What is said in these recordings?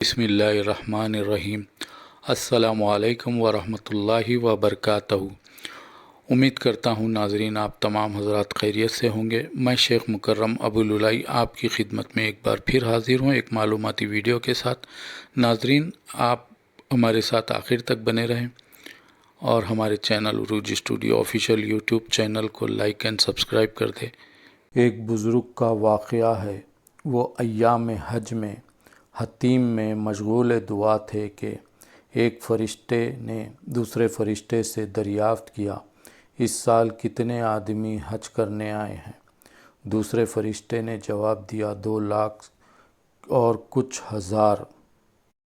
بسم اللہ الرحمن الرحیم۔ السلام علیکم ورحمۃ اللہ وبرکاتہ۔ امید کرتا ہوں ناظرین آپ تمام حضرات خیریت سے ہوں گے۔ میں شیخ مکرم ابو العلائی آپ کی خدمت میں ایک بار پھر حاضر ہوں ایک معلوماتی ویڈیو کے ساتھ۔ ناظرین آپ ہمارے ساتھ آخر تک بنے رہیں اور ہمارے چینل عروج اسٹوڈیو آفیشیل یوٹیوب چینل کو لائک اینڈ سبسکرائب کر دیں۔ ایک بزرگ کا واقعہ ہے۔ وہ ایام حج میں حتیم میں مشغول دعا تھے کہ ایک فرشتے نے دوسرے فرشتے سے دریافت کیا، اس سال کتنے آدمی حج کرنے آئے ہیں؟ دوسرے فرشتے نے جواب دیا، 2 لاکھ اور کچھ ہزار۔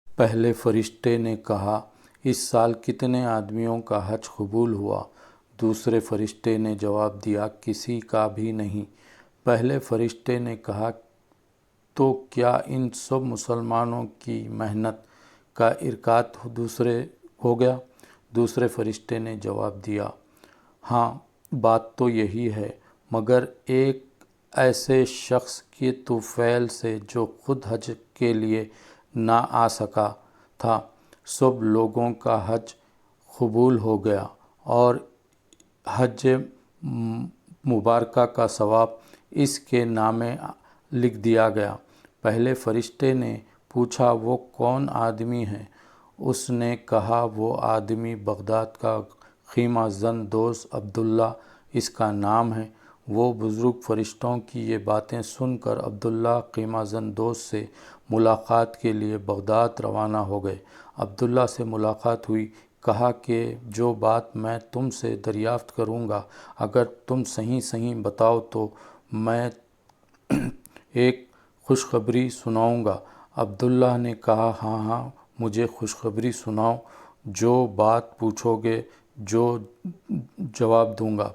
پہلے فرشتے نے کہا، اس سال کتنے آدمیوں کا حج قبول ہوا؟ دوسرے فرشتے نے جواب دیا، کسی کا بھی نہیں۔ پہلے فرشتے نے کہا، تو کیا ان سب مسلمانوں کی محنت کا ارکات ہو گیا؟ دوسرے فرشتے نے جواب دیا، ہاں بات تو یہی ہے، مگر ایک ایسے شخص کے طفیل سے جو خود حج کے لیے نہ آ سکا تھا، سب لوگوں کا حج قبول ہو گیا اور حج مبارکہ کا ثواب اس کے نامے لکھ دیا گیا۔ پہلے فرشتے نے پوچھا، وہ کون آدمی ہے؟ اس نے کہا، وہ آدمی بغداد کا خیمہ زن دوست عبداللہ اس کا نام ہے۔ وہ بزرگ فرشتوں کی یہ باتیں سن کر عبداللہ خیمہ زن دوست سے ملاقات کے لیے بغداد روانہ ہو گئے۔ عبداللہ سے ملاقات ہوئی، کہا کہ جو بات میں تم سے دریافت کروں گا اگر تم صحیح بتاؤ تو میں ایک خوشخبری سناؤں گا۔ عبداللہ نے کہا، ہاں مجھے خوشخبری سناؤ، جو بات پوچھو گے جو جواب دوں گا۔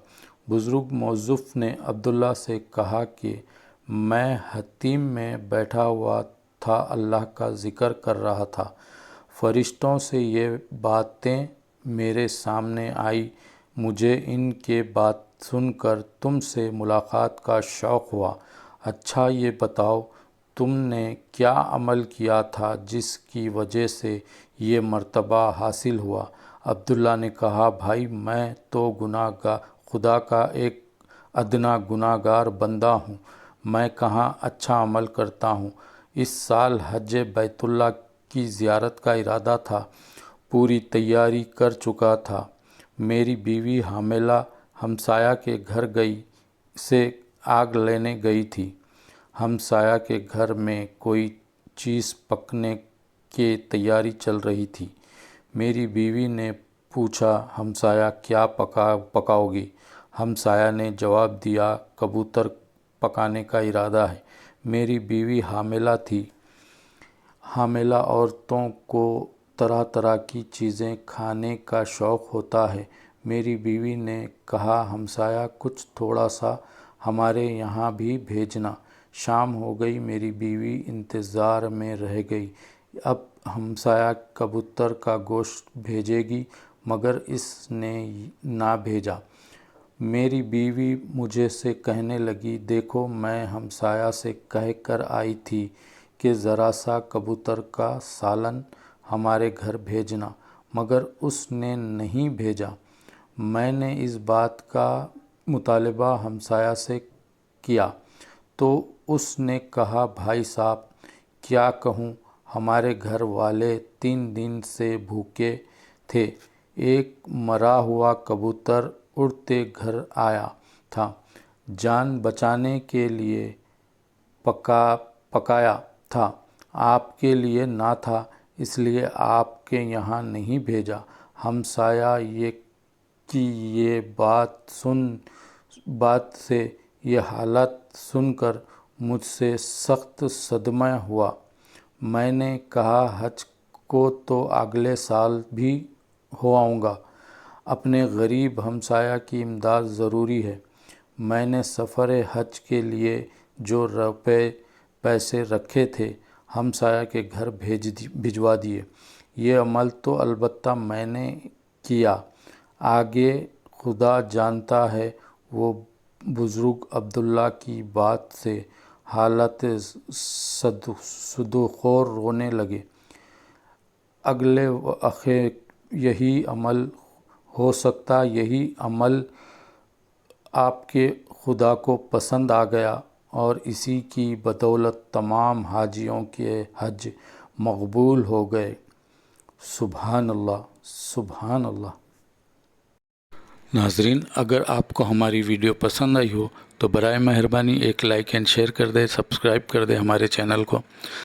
بزرگ موظف نے عبداللہ سے کہا کہ میں حتیم میں بیٹھا ہوا تھا، اللہ کا ذکر کر رہا تھا، فرشتوں سے یہ باتیں میرے سامنے آئی، مجھے ان کے بات سن کر تم سے ملاقات کا شوق ہوا۔ اچھا یہ بتاؤ تم نے کیا عمل کیا تھا جس کی وجہ سے یہ مرتبہ حاصل ہوا؟ عبداللہ نے کہا، بھائی میں تو خدا کا ایک ادنا گناہ گار بندہ ہوں، میں کہاں اچھا عمل کرتا ہوں۔ اس سال حج بیت اللہ کی زیارت کا ارادہ تھا، پوری تیاری کر چکا تھا، میری بیوی حاملہ ہمسایہ کے گھر سے آگ لینے گئی تھی، ہمسایہ کے گھر میں کوئی چیز پکنے کی تیاری چل رہی تھی۔ میری بیوی نے پوچھا، ہمسایہ کیا پکاؤ گی؟ ہمسایہ نے جواب دیا، کبوتر پکانے کا ارادہ ہے۔ میری بیوی حاملہ تھی، حاملہ عورتوں کو طرح طرح کی چیزیں کھانے کا شوق ہوتا ہے۔ میری بیوی نے کہا، ہمسایہ کچھ تھوڑا سا ہمارے یہاں بھی بھیجنا۔ شام ہو گئی، میری بیوی انتظار میں رہ گئی، اب ہمسایہ کبوتر کا گوشت بھیجے گی، مگر اس نے نہ بھیجا۔ میری بیوی مجھ سے کہنے لگی، دیکھو میں ہمسایہ سے کہہ کر آئی تھی کہ ذرا سا کبوتر کا سالن ہمارے گھر بھیجنا، مگر اس نے نہیں بھیجا۔ میں نے اس بات کا مطالبہ ہمسایہ سے کیا تو اس نے کہا، بھائی صاحب کیا کہوں، ہمارے گھر والے 3 دن سے بھوکے تھے، ایک مرا ہوا کبوتر اڑتے گھر آیا تھا، جان بچانے کے لیے پکایا تھا، آپ کے لیے نہ تھا، اس لیے آپ کے یہاں نہیں بھیجا۔ ہمسایہ کی یہ بات سے یہ حالت سن کر مجھ سے سخت صدمہ ہوا۔ میں نے کہا، حج کو تو اگلے سال بھی ہو آؤں گا، اپنے غریب ہمسایہ کی امداد ضروری ہے۔ میں نے سفر حج کے لیے جو پیسے رکھے تھے ہمسایہ کے گھر بھجوا دیے۔ یہ عمل تو البتہ میں نے کیا، آگے خدا جانتا ہے۔ وہ بزرگ عبداللہ کی بات سے حالت صدخور رونے لگے۔ اگلے یہی عمل ہو سکتا یہی عمل آپ کے خدا کو پسند آ گیا اور اسی کی بدولت تمام حاجیوں کے حج مقبول ہو گئے۔ سبحان اللہ، سبحان اللہ۔ ناظرین، اگر آپ کو ہماری ویڈیو پسند آئی ہو تو برائے مہربانی ایک لائک اینڈ شیئر کر دیں، سبسکرائب کر دیں ہمارے چینل کو۔